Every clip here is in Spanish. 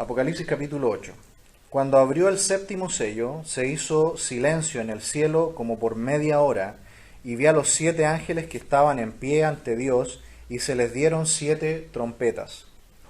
Apocalipsis capítulo 8. Cuando abrió el séptimo sello, se hizo silencio en el cielo como por media hora, y vi a los 7 ángeles que estaban en pie ante Dios, y se les dieron 7 trompetas.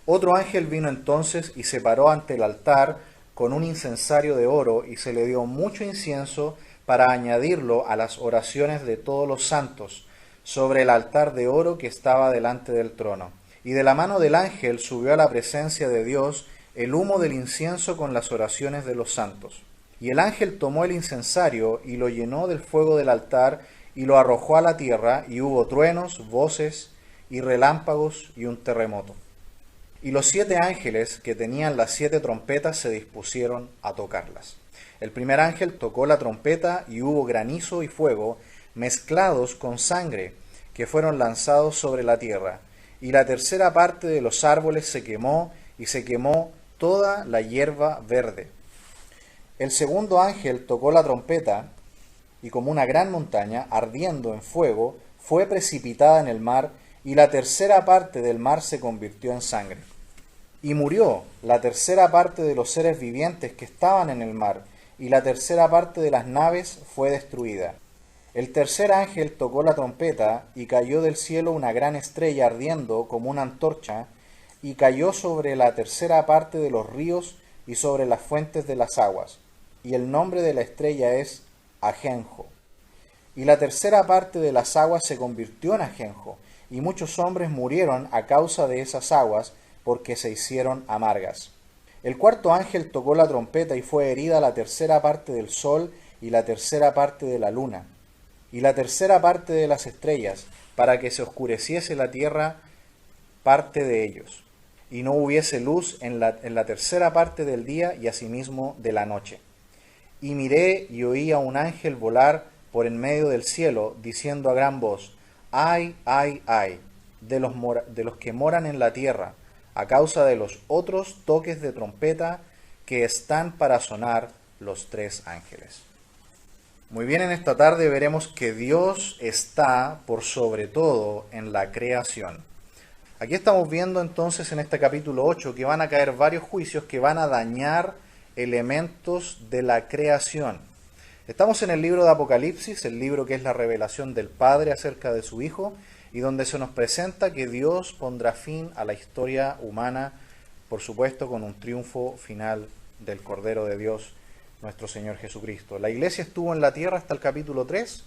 Otro ángel vino entonces y se paró ante el altar con un incensario de oro, y se le dio mucho incienso para añadirlo a las oraciones de todos los santos, sobre el altar de oro que estaba delante del trono. Y de la mano del ángel subió a la presencia de Dios el humo del incienso con las oraciones de los santos. Y el ángel tomó el incensario y lo llenó del fuego del altar y lo arrojó a la tierra, y hubo truenos, voces y relámpagos y un terremoto. Y los 7 ángeles que tenían las 7 trompetas se dispusieron a tocarlas. El primer ángel tocó la trompeta y hubo granizo y fuego mezclados con sangre que fueron lanzados sobre la tierra. Y la tercera parte de los árboles se quemó, y se quemó toda la hierba verde. El segundo ángel tocó la trompeta, y como una gran montaña, ardiendo en fuego, fue precipitada en el mar, y la tercera parte del mar se convirtió en sangre. Y murió la tercera parte de los seres vivientes que estaban en el mar, y la tercera parte de las naves fue destruida. El tercer ángel tocó la trompeta, y cayó del cielo una gran estrella ardiendo como una antorcha, y cayó sobre la tercera parte de los ríos y sobre las fuentes de las aguas. Y el nombre de la estrella es Ajenjo. Y la tercera parte de las aguas se convirtió en ajenjo, y muchos hombres murieron a causa de esas aguas, porque se hicieron amargas. El cuarto ángel tocó la trompeta, y fue herida la tercera parte del sol y la tercera parte de la luna, y la tercera parte de las estrellas, para que se oscureciese la tierra parte de ellos, y no hubiese luz en la tercera parte del día, y asimismo de la noche. Y miré y oí a un ángel volar por en medio del cielo, diciendo a gran voz: ¡Ay, ay, ay! De los que moran en la tierra, a causa de los otros toques de trompeta que están para sonar los 3 ángeles. Muy bien, en esta tarde veremos que Dios está por sobre todo en la creación. Aquí estamos viendo entonces en este capítulo 8 que van a caer varios juicios que van a dañar elementos de la creación. Estamos en el libro de Apocalipsis, el libro que es la revelación del Padre acerca de su Hijo, y donde se nos presenta que Dios pondrá fin a la historia humana, por supuesto con un triunfo final del Cordero de Dios, nuestro Señor Jesucristo. La iglesia estuvo en la tierra hasta el capítulo 3,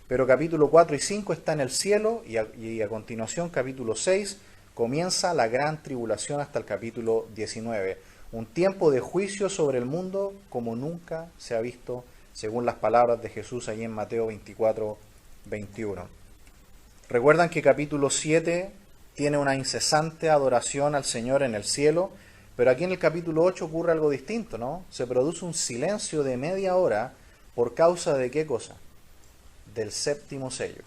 pero capítulo 4 y 5 está en el cielo, y a continuación capítulo 6 comienza la gran tribulación hasta el capítulo 19. Un tiempo de juicio sobre el mundo como nunca se ha visto, según las palabras de Jesús ahí en Mateo 24, 21. Recuerdan que capítulo 7 tiene una incesante adoración al Señor en el cielo, pero aquí en el capítulo 8 ocurre algo distinto, ¿no? Se produce un silencio de media hora por causa de ¿qué cosa? Del séptimo sello.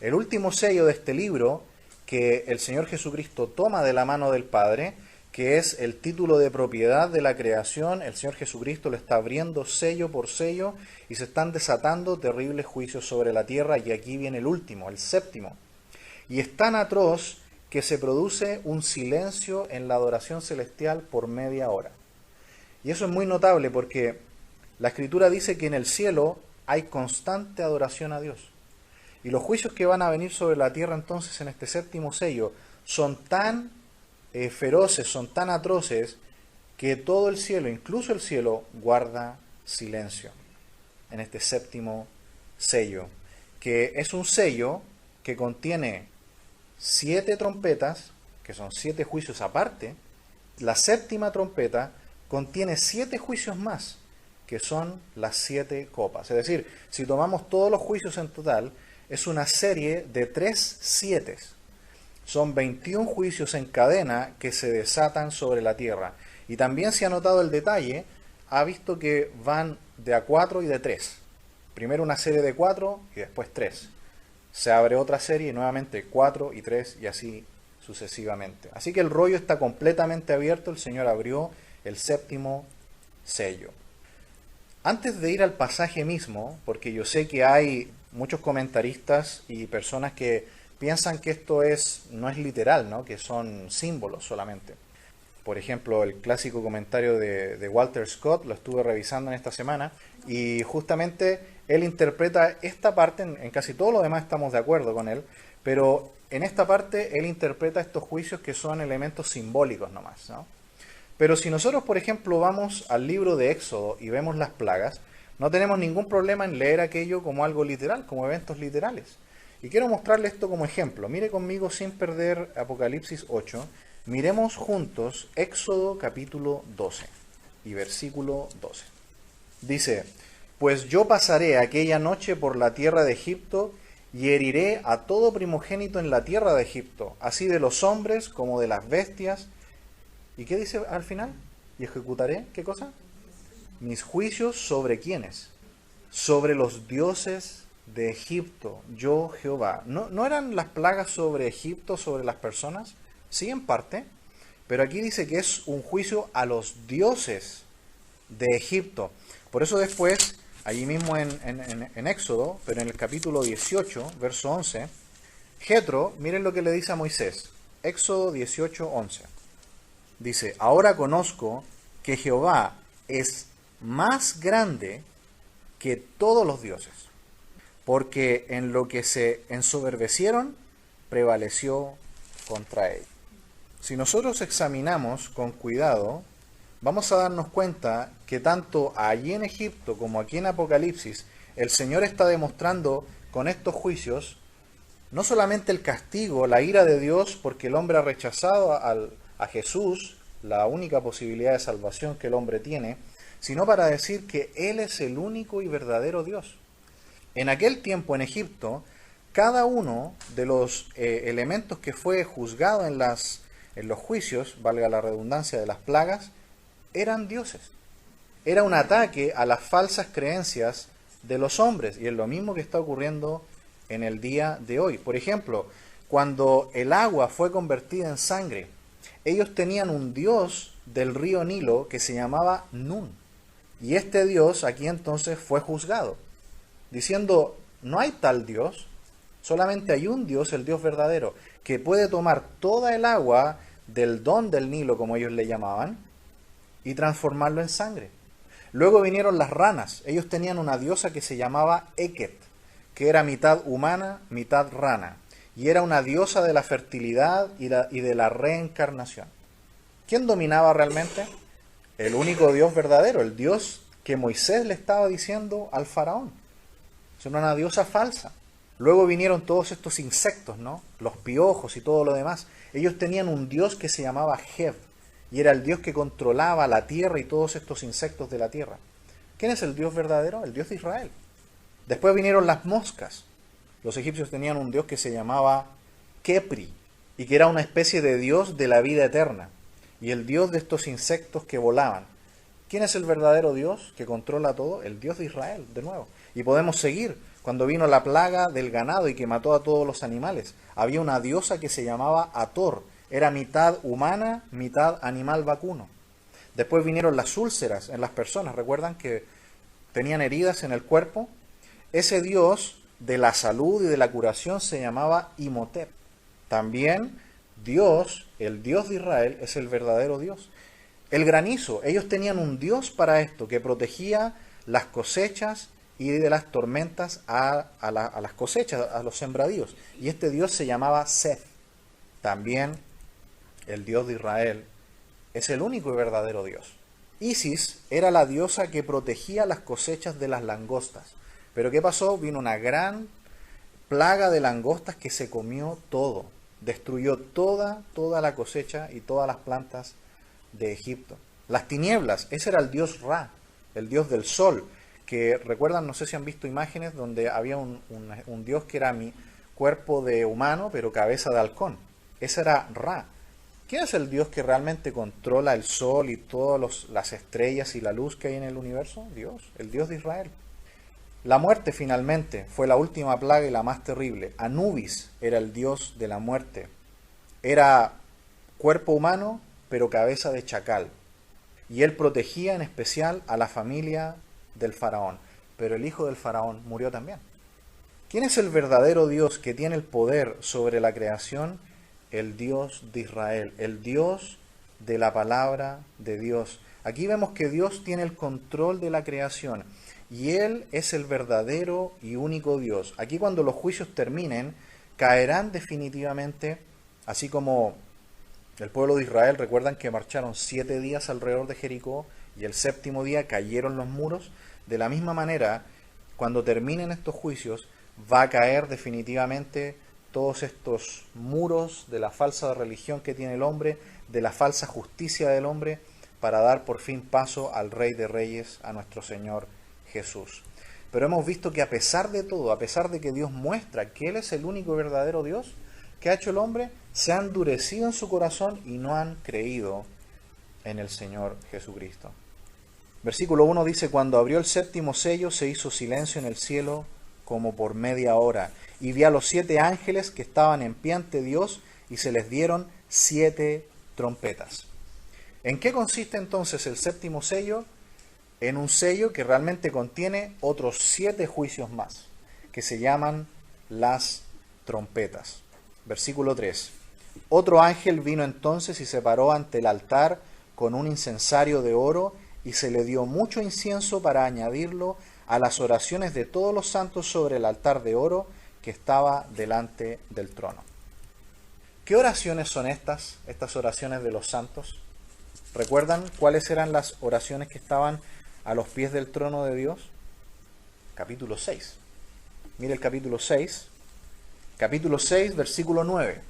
El último sello de este libro que el Señor Jesucristo toma de la mano del Padre, que es el título de propiedad de la creación, el Señor Jesucristo lo está abriendo sello por sello y se están desatando terribles juicios sobre la tierra, y aquí viene el último, el séptimo. Y es tan atroz que se produce un silencio en la adoración celestial por media hora. Y eso es muy notable porque la Escritura dice que en el cielo hay constante adoración a Dios. Y los juicios que van a venir sobre la tierra entonces en este séptimo sello son tan feroces, son tan atroces, que todo el cielo, incluso el cielo, guarda silencio en este séptimo sello, que es un sello que contiene 7 trompetas, que son 7 juicios aparte. La séptima trompeta contiene 7 juicios más, que son las 7 copas. Es decir, si tomamos todos los juicios en total, es una serie de 3 sietes. Son 21 juicios en cadena que se desatan sobre la tierra. Y también se ha notado el detalle, ha visto que van de a 4 y de 3. Primero una serie de 4 y después 3. Se abre otra serie y nuevamente 4 y 3 y así sucesivamente. Así que el rollo está completamente abierto, el Señor abrió el séptimo sello. Antes de ir al pasaje mismo, porque yo sé que hay muchos comentaristas y personas que piensan que esto no es literal, ¿no? Que son símbolos solamente. Por ejemplo, el clásico comentario de Walter Scott, lo estuve revisando en esta semana, y justamente él interpreta esta parte, en casi todo lo demás estamos de acuerdo con él, pero en esta parte él interpreta estos juicios que son elementos simbólicos nomás, ¿no? Pero si nosotros, por ejemplo, vamos al libro de Éxodo y vemos las plagas, no tenemos ningún problema en leer aquello como algo literal, como eventos literales. Y quiero mostrarle esto como ejemplo. Mire conmigo sin perder Apocalipsis 8. Miremos juntos Éxodo capítulo 12 y versículo 12. Dice, pues yo pasaré aquella noche por la tierra de Egipto y heriré a todo primogénito en la tierra de Egipto, así de los hombres como de las bestias. ¿Y qué dice al final? Y ejecutaré, ¿qué cosa? Mis juicios sobre quiénes? Sobre los dioses de Egipto, yo Jehová. ¿No eran las plagas sobre Egipto, sobre las personas? Sí, en parte, pero aquí dice que es un juicio a los dioses de Egipto. Por eso después, allí mismo en Éxodo, pero en el capítulo 18, verso 11, Jetro, miren lo que le dice a Moisés. Éxodo 18, 11. Dice, ahora conozco que Jehová es más grande que todos los dioses, porque en lo que se ensoberbecieron, prevaleció contra él. Si nosotros examinamos con cuidado, vamos a darnos cuenta que tanto allí en Egipto como aquí en Apocalipsis, el Señor está demostrando con estos juicios no solamente el castigo, la ira de Dios, porque el hombre ha rechazado a Jesús, la única posibilidad de salvación que el hombre tiene, sino para decir que Él es el único y verdadero Dios. En aquel tiempo en Egipto, cada uno de los elementos que fue juzgado en los juicios, valga la redundancia de las plagas, eran dioses. Era un ataque a las falsas creencias de los hombres, y es lo mismo que está ocurriendo en el día de hoy. Por ejemplo, cuando el agua fue convertida en sangre, ellos tenían un dios del río Nilo que se llamaba Nun. Y este dios aquí entonces fue juzgado, diciendo, no hay tal dios, solamente hay un Dios, el Dios verdadero, que puede tomar toda el agua del don del Nilo, como ellos le llamaban, y transformarlo en sangre. Luego vinieron las ranas. Ellos tenían una diosa que se llamaba Eket, que era mitad humana, mitad rana, y era una diosa de la fertilidad y de la reencarnación. ¿Quién dominaba realmente? El único Dios verdadero, el Dios que Moisés le estaba diciendo al faraón. Es una diosa falsa. Luego vinieron todos estos insectos, ¿no? Los piojos y todo lo demás. Ellos tenían un Dios que se llamaba Hev, y era el Dios que controlaba la tierra y todos estos insectos de la tierra. ¿Quién es el Dios verdadero? El Dios de Israel. Después vinieron las moscas. Los egipcios tenían un Dios que se llamaba Kepri, y que era una especie de Dios de la vida eterna, y el Dios de estos insectos que volaban. ¿Quién es el verdadero Dios que controla todo? El Dios de Israel, de nuevo. Y podemos seguir. Cuando vino la plaga del ganado y que mató a todos los animales, había una diosa que se llamaba Ator. Era mitad humana, mitad animal vacuno. Después vinieron las úlceras en las personas. ¿Recuerdan que tenían heridas en el cuerpo? Ese Dios de la salud y de la curación se llamaba Imhotep. También Dios, el Dios de Israel, es el verdadero Dios. El granizo, ellos tenían un Dios para esto, que protegía las cosechas y de las tormentas a las cosechas, a los sembradíos. Y este Dios se llamaba Seth. También el Dios de Israel es el único y verdadero Dios. Isis era la diosa que protegía las cosechas de las langostas. Pero ¿qué pasó? Vino una gran plaga de langostas que se comió todo. Destruyó toda la cosecha y todas las plantas de Egipto. Las tinieblas, ese era el dios Ra, el dios del sol, que recuerdan, no sé si han visto imágenes donde había un dios que era mi cuerpo de humano, pero cabeza de halcón. Ese era Ra. ¿Quién es el dios que realmente controla el sol y todas las estrellas y la luz que hay en el universo? Dios, el Dios de Israel. La muerte finalmente fue la última plaga y la más terrible. Anubis era el dios de la muerte. Era cuerpo humano, pero cabeza de chacal. Y él protegía en especial a la familia del faraón. Pero el hijo del faraón murió también. ¿Quién es el verdadero Dios que tiene el poder sobre la creación? El Dios de Israel, el Dios de la palabra de Dios. Aquí vemos que Dios tiene el control de la creación y Él es el verdadero y único Dios. Aquí cuando los juicios terminen, caerán definitivamente, así como el pueblo de Israel, recuerdan que marcharon 7 días alrededor de Jericó y el séptimo día cayeron los muros. De la misma manera, cuando terminen estos juicios, va a caer definitivamente todos estos muros de la falsa religión que tiene el hombre, de la falsa justicia del hombre, para dar por fin paso al Rey de Reyes, a nuestro Señor Jesús. Pero hemos visto que a pesar de todo, a pesar de que Dios muestra que Él es el único y verdadero Dios que ha hecho el hombre, se ha endurecido en su corazón y no han creído en el Señor Jesucristo. Versículo 1 dice: cuando abrió el séptimo sello, se hizo silencio en el cielo como por media hora, y vi a los 7 ángeles que estaban en pie ante Dios, y se les dieron 7 trompetas. ¿En qué consiste entonces el séptimo sello? En un sello que realmente contiene otros 7 juicios más, que se llaman las trompetas. Versículo 3. Otro ángel vino entonces y se paró ante el altar con un incensario de oro, y se le dio mucho incienso para añadirlo a las oraciones de todos los santos sobre el altar de oro que estaba delante del trono. ¿Qué oraciones son estas oraciones de los santos? ¿Recuerdan cuáles eran las oraciones que estaban a los pies del trono de Dios? Capítulo 6. Mire el capítulo 6. Capítulo 6, versículo 9.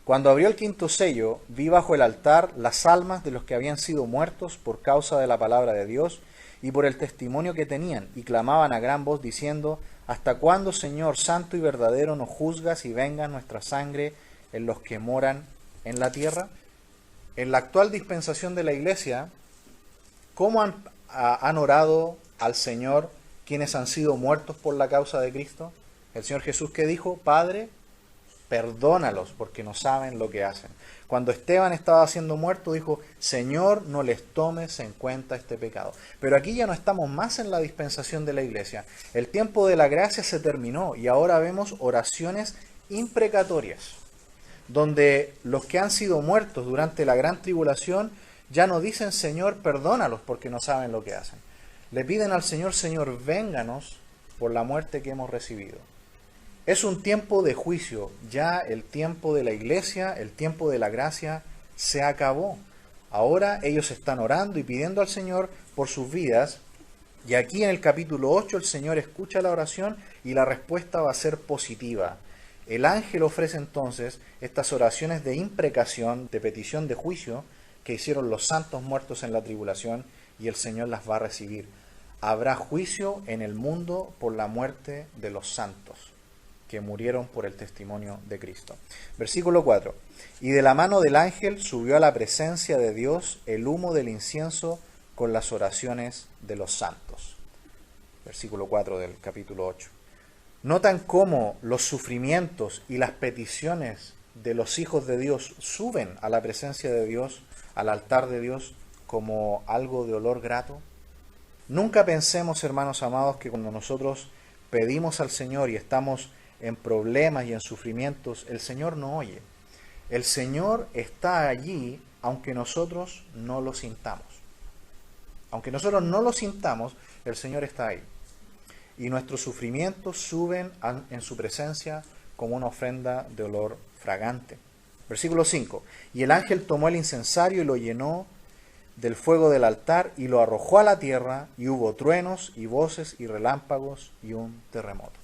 Cuando abrió el quinto sello, vi bajo el altar las almas de los que habían sido muertos por causa de la palabra de Dios y por el testimonio que tenían, y clamaban a gran voz diciendo: ¿hasta cuándo, Señor santo y verdadero, nos juzgas y venga nuestra sangre en los que moran en la tierra? En la actual dispensación de la Iglesia, ¿cómo han orado al Señor quienes han sido muertos por la causa de Cristo? El Señor Jesús, ¿qué dijo? Padre, perdónalos porque no saben lo que hacen. Cuando Esteban estaba siendo muerto, dijo: Señor, no les tomes en cuenta este pecado. Pero aquí ya no estamos más en la dispensación de la Iglesia. El tiempo de la gracia se terminó y ahora vemos oraciones imprecatorias, donde los que han sido muertos durante la gran tribulación ya no dicen: Señor, perdónalos porque no saben lo que hacen. Le piden al Señor: Señor, vénganos por la muerte que hemos recibido. Es un tiempo de juicio. Ya el tiempo de la Iglesia, el tiempo de la gracia se acabó. Ahora ellos están orando y pidiendo al Señor por sus vidas. Y aquí en el capítulo 8 el Señor escucha la oración y la respuesta va a ser positiva. El ángel ofrece entonces estas oraciones de imprecación, de petición de juicio que hicieron los santos muertos en la tribulación, y el Señor las va a recibir. Habrá juicio en el mundo por la muerte de los santos que murieron por el testimonio de Cristo. Versículo 4. Y de la mano del ángel subió a la presencia de Dios el humo del incienso con las oraciones de los santos. Versículo 4 del capítulo 8. Notan cómo los sufrimientos y las peticiones de los hijos de Dios suben a la presencia de Dios, al altar de Dios, como algo de olor grato. Nunca pensemos, hermanos amados, que cuando nosotros pedimos al Señor y estamos en problemas y en sufrimientos, el Señor no oye. El Señor está allí aunque nosotros no lo sintamos. Aunque nosotros no lo sintamos, el Señor está ahí. Y nuestros sufrimientos suben en su presencia como una ofrenda de olor fragante. Versículo 5. Y el ángel tomó el incensario y lo llenó del fuego del altar y lo arrojó a la tierra, y hubo truenos y voces y relámpagos y un terremoto.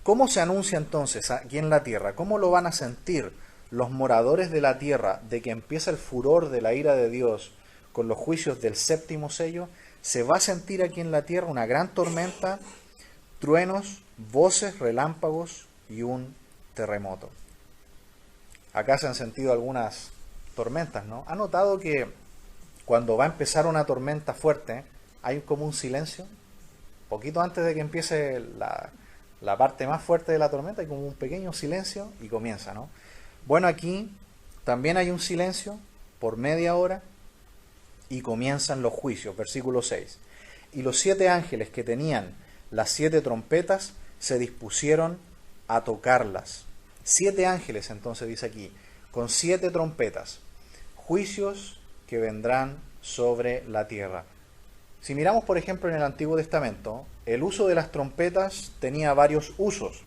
¿Cómo se anuncia entonces aquí en la tierra? ¿Cómo lo van a sentir los moradores de la tierra de que empieza el furor de la ira de Dios con los juicios del séptimo sello? Se va a sentir aquí en la tierra una gran tormenta, truenos, voces, relámpagos y un terremoto. Acá se han sentido algunas tormentas, ¿no? ¿Ha notado que cuando va a empezar una tormenta fuerte hay como un silencio? Poquito antes de que empiece la parte más fuerte de la tormenta hay como un pequeño silencio y comienza, ¿no? Bueno, aquí también hay un silencio por media hora y comienzan los juicios. Versículo 6. Y los 7 ángeles que tenían las 7 trompetas se dispusieron a tocarlas. 7 ángeles, entonces dice aquí, con 7 trompetas. juicios que vendrán sobre la tierra. Si miramos, por ejemplo, en el Antiguo Testamento, el uso de las trompetas tenía varios usos.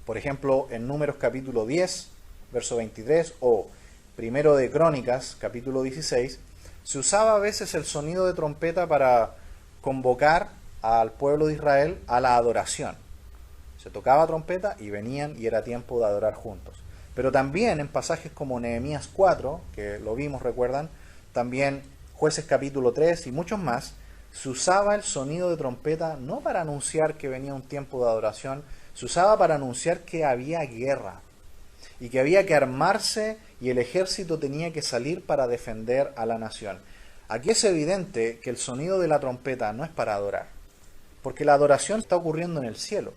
Por ejemplo, en Números capítulo 10, verso 23, o Primero de Crónicas, capítulo 16, se usaba a veces el sonido de trompeta para convocar al pueblo de Israel a la adoración. Se tocaba trompeta y venían y era tiempo de adorar juntos. Pero también en pasajes como Nehemías 4, que lo vimos, recuerdan, también Jueces capítulo 3 y muchos más, se usaba el sonido de trompeta no para anunciar que venía un tiempo de adoración, se usaba para anunciar que había guerra y que había que armarse y el ejército tenía que salir para defender a la nación. Aquí es evidente que el sonido de la trompeta no es para adorar, porque la adoración está ocurriendo en el cielo.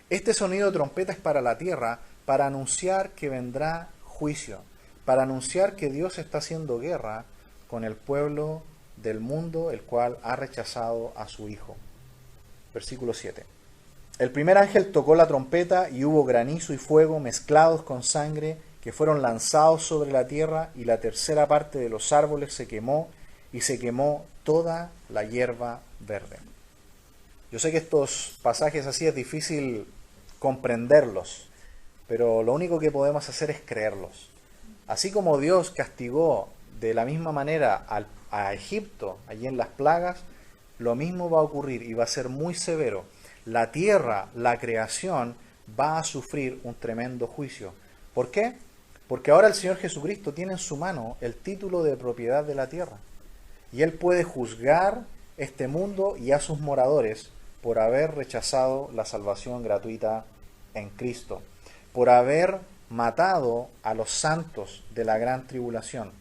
Este sonido de trompeta es para la tierra, para anunciar que vendrá juicio, para anunciar que Dios está haciendo guerra con el pueblo del mundo, el cual ha rechazado a su Hijo. Versículo 7. El primer ángel tocó la trompeta y hubo granizo y fuego mezclados con sangre que fueron lanzados sobre la tierra, y la tercera parte de los árboles se quemó y se quemó toda la hierba verde. Yo sé que estos pasajes así es difícil comprenderlos, pero lo único que podemos hacer es creerlos. Así como Dios castigó de la misma manera a Egipto, allí en las plagas, lo mismo va a ocurrir y va a ser muy severo. La tierra, la creación, va a sufrir un tremendo juicio. ¿Por qué? Porque ahora el Señor Jesucristo tiene en su mano el título de propiedad de la tierra. Y Él puede juzgar este mundo y a sus moradores por haber rechazado la salvación gratuita en Cristo, por haber matado a los santos de la gran tribulación.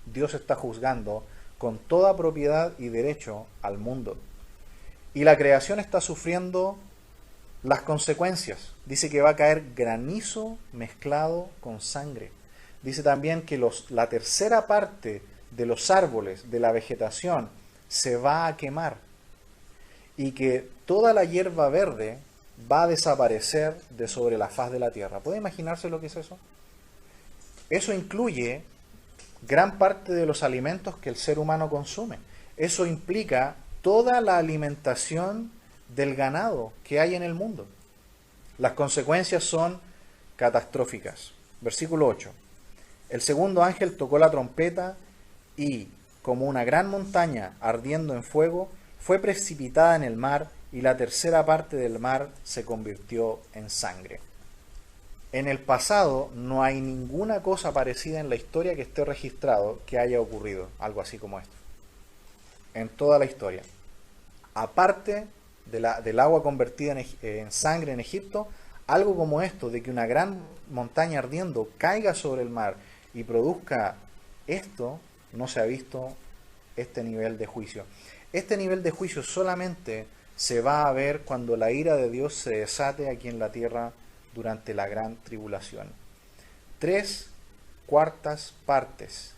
Dios está juzgando con toda propiedad y derecho al mundo. Y la creación está sufriendo las consecuencias. Dice que va a caer granizo mezclado con sangre. Dice también que la tercera parte de los árboles, de la vegetación, se va a quemar. Y que toda la hierba verde va a desaparecer de sobre la faz de la tierra. ¿Puede imaginarse lo que es eso? Eso incluye gran parte de los alimentos que el ser humano consume. Eso implica toda la alimentación del ganado que hay en el mundo. Las consecuencias son catastróficas. Versículo 8. El segundo ángel tocó la trompeta y, como una gran montaña ardiendo en fuego, fue precipitada en el mar, y la tercera parte del mar se convirtió en sangre. En el pasado no hay ninguna cosa parecida en la historia que esté registrado que haya ocurrido, algo así como esto. En toda la historia. Aparte del agua convertida en sangre en Egipto, algo como esto, de que una gran montaña ardiendo caiga sobre el mar y produzca esto, no se ha visto este nivel de juicio. Este nivel de juicio solamente se va a ver cuando la ira de Dios se desate aquí en la tierra durante la gran tribulación. 3/4 partes,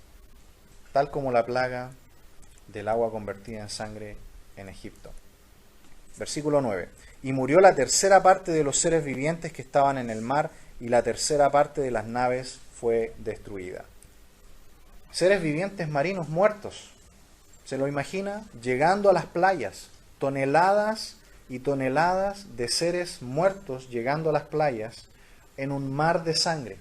tal como la plaga del agua convertida en sangre en Egipto. Versículo 9. Y murió la tercera parte de los seres vivientes que estaban en el mar, y la tercera parte de las naves fue destruida. Seres vivientes marinos muertos. ¿Se lo imagina? Llegando a las playas, toneladas y toneladas de seres muertos llegando a las playas en un mar de sangre.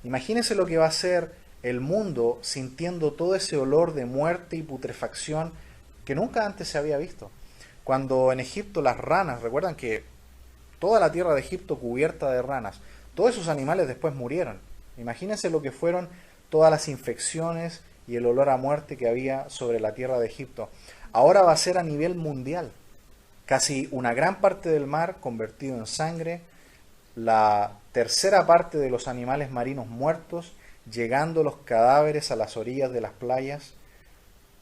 Imagínense lo que va a ser el mundo sintiendo todo ese olor de muerte y putrefacción que nunca antes se había visto. Cuando en Egipto las ranas, recuerdan que toda la tierra de Egipto cubierta de ranas, todos esos animales después murieron. Imagínense lo que fueron todas las infecciones y el olor a muerte que había sobre la tierra de Egipto. Ahora va a ser a nivel mundial. Casi una gran parte del mar convertido en sangre, la tercera parte de los animales marinos muertos, llegando los cadáveres a las orillas de las playas.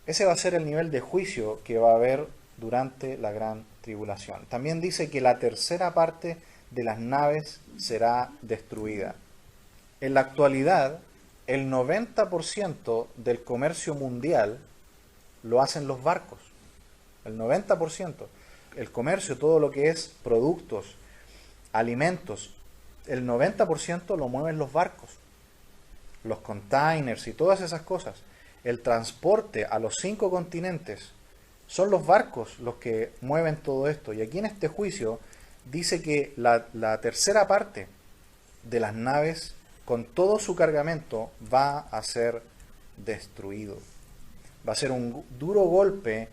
Ese va a ser el nivel de juicio que va a haber durante la gran tribulación. También dice que la tercera parte de las naves será destruida. En la actualidad, el 90% del comercio mundial lo hacen los barcos. El 90%. El comercio, todo lo que es productos, alimentos, el 90% lo mueven los barcos. los containers y todas esas cosas, el transporte a los 5 continentes, son los barcos los que mueven todo esto. Y aquí en este juicio dice que la tercera parte de las naves con todo su cargamento va a ser destruido. Va a ser un duro golpe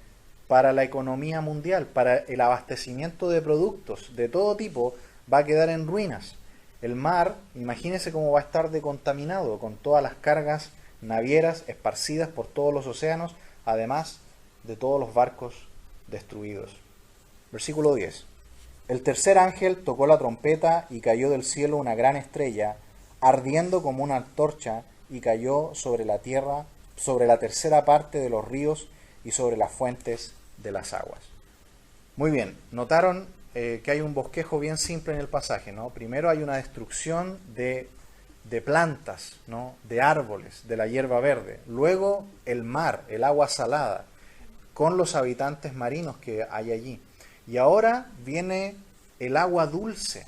para la economía mundial, para el abastecimiento de productos de todo tipo, va a quedar en ruinas. El mar, imagínense cómo va a estar decontaminado con todas las cargas navieras esparcidas por todos los océanos, además de todos los barcos destruidos. Versículo 10. El tercer ángel tocó la trompeta y cayó del cielo una gran estrella, ardiendo como una antorcha, y cayó sobre la tierra, sobre la tercera parte de los ríos y sobre las fuentes de las aguas. Muy bien, notaron que hay un bosquejo bien simple en el pasaje, ¿no? Primero hay una destrucción de plantas, ¿no? De árboles, de la hierba verde. Luego el mar, el agua salada, con los habitantes marinos que hay allí. Y ahora viene el agua dulce.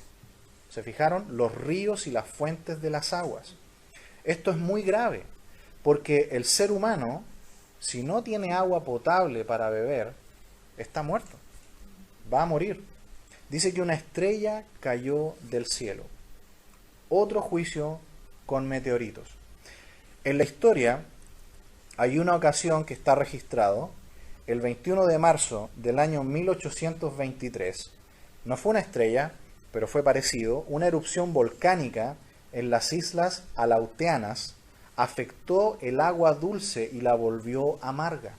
¿Se fijaron? Los ríos y las fuentes de las aguas. Esto es muy grave, porque el ser humano, si no tiene agua potable para beber, está muerto. Va a morir. Dice que una estrella cayó del cielo. Otro juicio con meteoritos. En la historia hay una ocasión que está registrado, el 21 de marzo del año 1823. No fue una estrella, pero fue parecido. Una erupción volcánica en las islas Aleutianas afectó el agua dulce y la volvió amarga.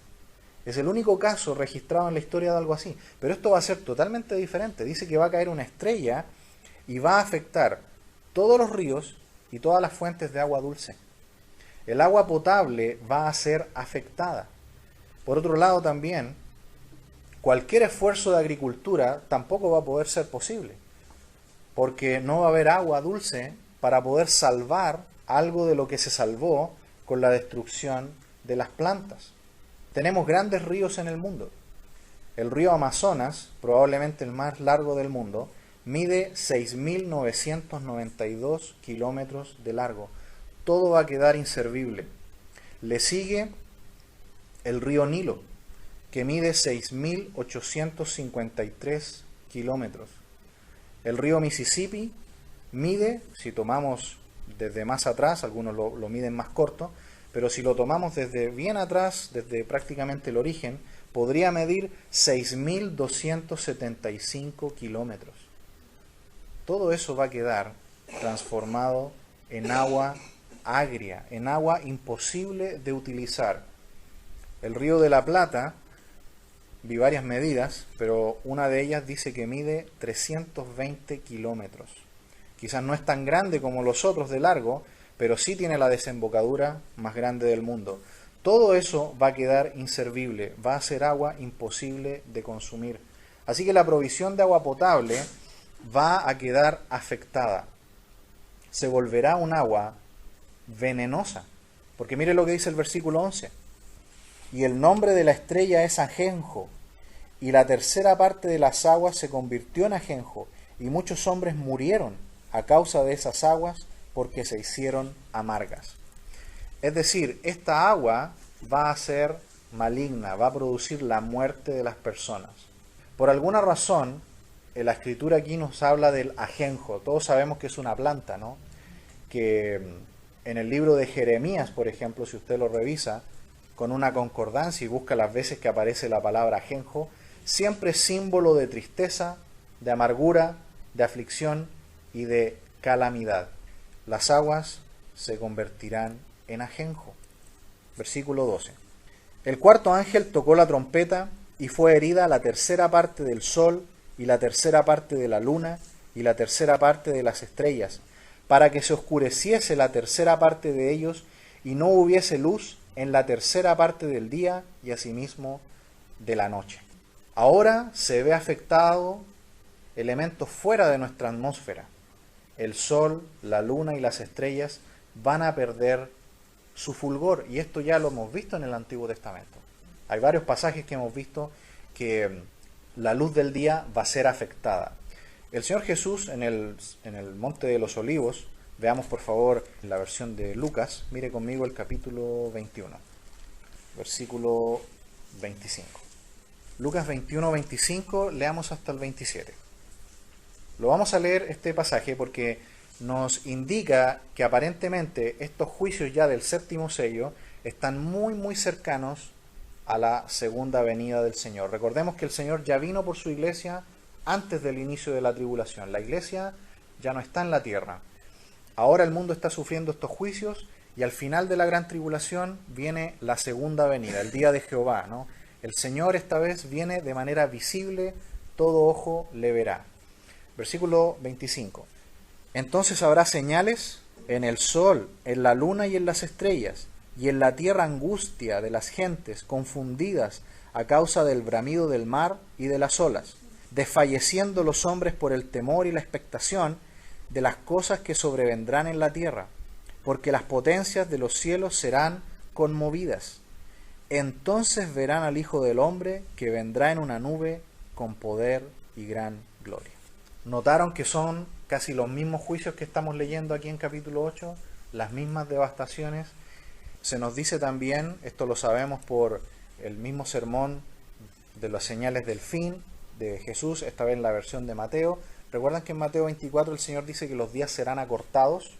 Es el único caso registrado en la historia de algo así. Pero esto va a ser totalmente diferente. Dice que va a caer una estrella y va a afectar todos los ríos y todas las fuentes de agua dulce. El agua potable va a ser afectada. Por otro lado también, cualquier esfuerzo de agricultura tampoco va a poder ser posible, porque no va a haber agua dulce para poder salvar algo de lo que se salvó con la destrucción de las plantas. Tenemos grandes ríos en el mundo. El río Amazonas, probablemente el más largo del mundo, mide 6.992 kilómetros de largo. Todo va a quedar inservible. Le sigue el río Nilo, que mide 6.853 kilómetros. El río Mississippi mide, si tomamos desde más atrás, algunos lo miden más corto, pero si lo tomamos desde bien atrás, desde prácticamente el origen, podría medir 6.275 kilómetros. Todo eso va a quedar transformado en agua agria, en agua imposible de utilizar. El río de la Plata, vi varias medidas, pero una de ellas dice que mide 320 kilómetros. Quizás no es tan grande como los otros de largo, pero sí tiene la desembocadura más grande del mundo. Todo eso va a quedar inservible, va a ser agua imposible de consumir. Así que la provisión de agua potable va a quedar afectada. Se volverá un agua venenosa. Porque mire lo que dice el versículo 11. Y el nombre de la estrella es ajenjo, y la tercera parte de las aguas se convirtió en ajenjo, y muchos hombres murieron a causa de esas aguas, porque se hicieron amargas. Es decir, esta agua va a ser maligna, va a producir la muerte de las personas. Por alguna razón, la escritura aquí nos habla del ajenjo. Todos sabemos que es una planta, ¿no? Que en el libro de Jeremías, por ejemplo, si usted lo revisa, con una concordancia y busca las veces que aparece la palabra ajenjo, siempre es símbolo de tristeza, de amargura, de aflicción y de calamidad. Las aguas se convertirán en ajenjo. Versículo 12. El cuarto ángel tocó la trompeta y fue herida la tercera parte del sol y la tercera parte de la luna y la tercera parte de las estrellas, para que se oscureciese la tercera parte de ellos y no hubiese luz en la tercera parte del día y asimismo de la noche. Ahora se ve afectado elementos fuera de nuestra atmósfera. El sol, la luna y las estrellas van a perder su fulgor, y esto ya lo hemos visto en el Antiguo Testamento. Hay varios pasajes que hemos visto que la luz del día va a ser afectada. El Señor Jesús en el Monte de los Olivos Veamos por favor la versión de Lucas. Mire conmigo el capítulo 21, versículo 25. Lucas 21, 25, leamos hasta el 27. Lo vamos a leer este pasaje porque nos indica que aparentemente estos juicios ya del séptimo sello están muy cercanos a la segunda venida del Señor. Recordemos que el Señor ya vino por su iglesia antes del inicio de la tribulación. La iglesia ya no está en la tierra. Ahora el mundo está sufriendo estos juicios y al final de la gran tribulación viene la segunda venida, el día de Jehová, ¿no? El Señor esta vez viene de manera visible, todo ojo le verá. Versículo 25. Entonces habrá señales en el sol, en la luna y en las estrellas, y en la tierra angustia de las gentes confundidas a causa del bramido del mar y de las olas, desfalleciendo los hombres por el temor y la expectación de las cosas que sobrevendrán en la tierra, porque las potencias de los cielos serán conmovidas. Entonces verán al Hijo del Hombre que vendrá en una nube con poder y gran gloria. Notaron que son casi los mismos juicios que estamos leyendo aquí en capítulo 8, las mismas devastaciones. Se nos dice también, esto lo sabemos por el mismo sermón de las señales del fin de Jesús, esta vez en la versión de Mateo. ¿Recuerdan que en Mateo 24 el Señor dice que los días serán acortados?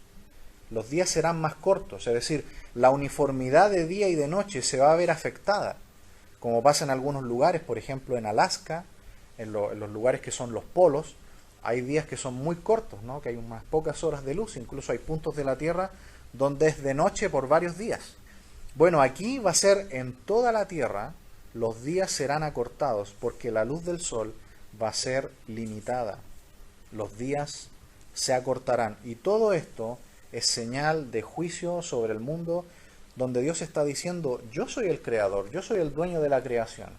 Los días serán más cortos, es decir, la uniformidad de día y de noche se va a ver afectada, como pasa en algunos lugares, por ejemplo en Alaska, en los lugares que son los polos. Hay días que son muy cortos, ¿no? Que hay unas pocas horas de luz, incluso hay puntos de la Tierra donde es de noche por varios días. Bueno, aquí va a ser en toda la Tierra, los días serán acortados porque la luz del sol va a ser limitada. Los días se acortarán y todo esto es señal de juicio sobre el mundo donde Dios está diciendo, yo soy el creador, yo soy el dueño de la creación.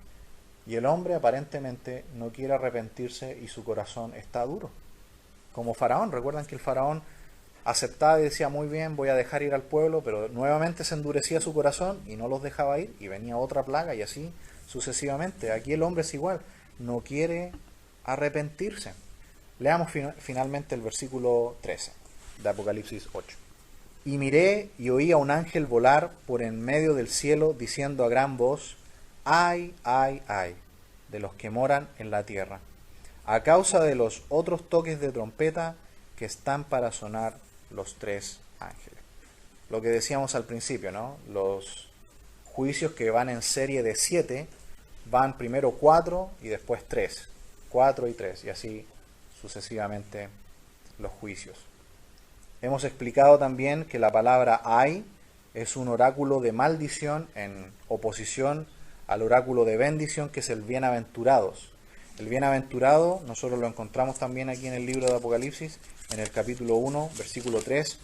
Y el hombre aparentemente no quiere arrepentirse y su corazón está duro. Como Faraón, recuerdan que el Faraón aceptaba y decía, muy bien, voy a dejar ir al pueblo, pero nuevamente se endurecía su corazón y no los dejaba ir y venía otra plaga y así sucesivamente. Aquí el hombre es igual, no quiere arrepentirse. Leamos finalmente el versículo 13 de Apocalipsis 8. Y miré y oí a un ángel volar por en medio del cielo diciendo a gran voz, ay, ay, ay, de los que moran en la tierra, a causa de los otros toques de trompeta que están para sonar los tres ángeles. Lo que decíamos al principio, ¿no? Los juicios que van en serie de 7, van primero 4 y después 3, 4 y 3, y así sucesivamente los juicios. Hemos explicado también que la palabra ay es un oráculo de maldición en oposición al oráculo de bendición que es el bienaventurados. El bienaventurado nosotros lo encontramos también aquí en el libro de Apocalipsis, en el capítulo 1, versículo 3,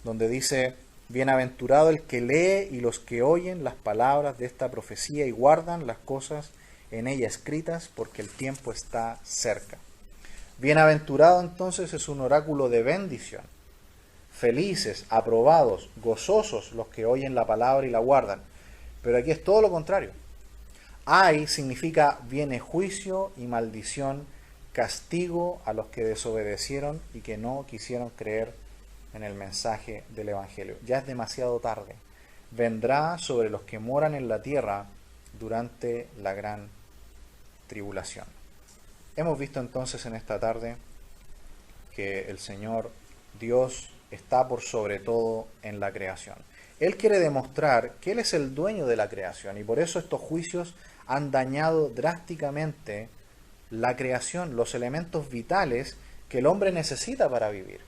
donde dice, bienaventurado el que lee y los que oyen las palabras de esta profecía y guardan las cosas en ella escritas, porque el tiempo está cerca. Bienaventurado entonces es un oráculo de bendición. Felices, aprobados, gozosos los que oyen la palabra y la guardan. Pero aquí es todo lo contrario. Ay significa viene juicio y maldición, castigo a los que desobedecieron y que no quisieron creer en el mensaje del Evangelio. Ya es demasiado tarde. Vendrá sobre los que moran en la tierra durante la gran tribulación. Hemos visto entonces en esta tarde que el Señor Dios está por sobre todo en la creación. Él quiere demostrar que Él es el dueño de la creación y por eso estos juicios han dañado drásticamente la creación, los elementos vitales que el hombre necesita para vivir.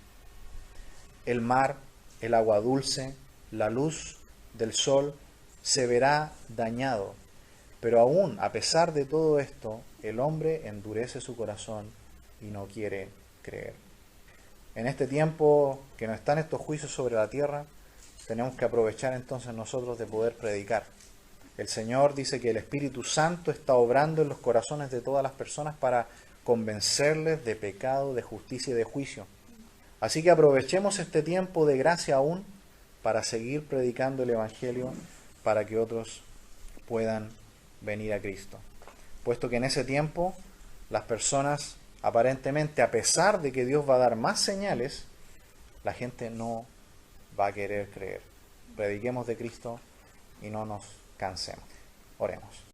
El mar, el agua dulce, la luz del sol se verá dañado. Pero aún, a pesar de todo esto, el hombre endurece su corazón y no quiere creer. En este tiempo que no están estos juicios sobre la tierra, tenemos que aprovechar entonces nosotros de poder predicar. El Señor dice que el Espíritu Santo está obrando en los corazones de todas las personas para convencerles de pecado, de justicia y de juicio. Así que aprovechemos este tiempo de gracia aún para seguir predicando el Evangelio para que otros puedan venir a Cristo. Puesto que en ese tiempo las personas aparentemente, a pesar de que Dios va a dar más señales, la gente no va a querer creer. Prediquemos de Cristo y no nos cansemos. Oremos.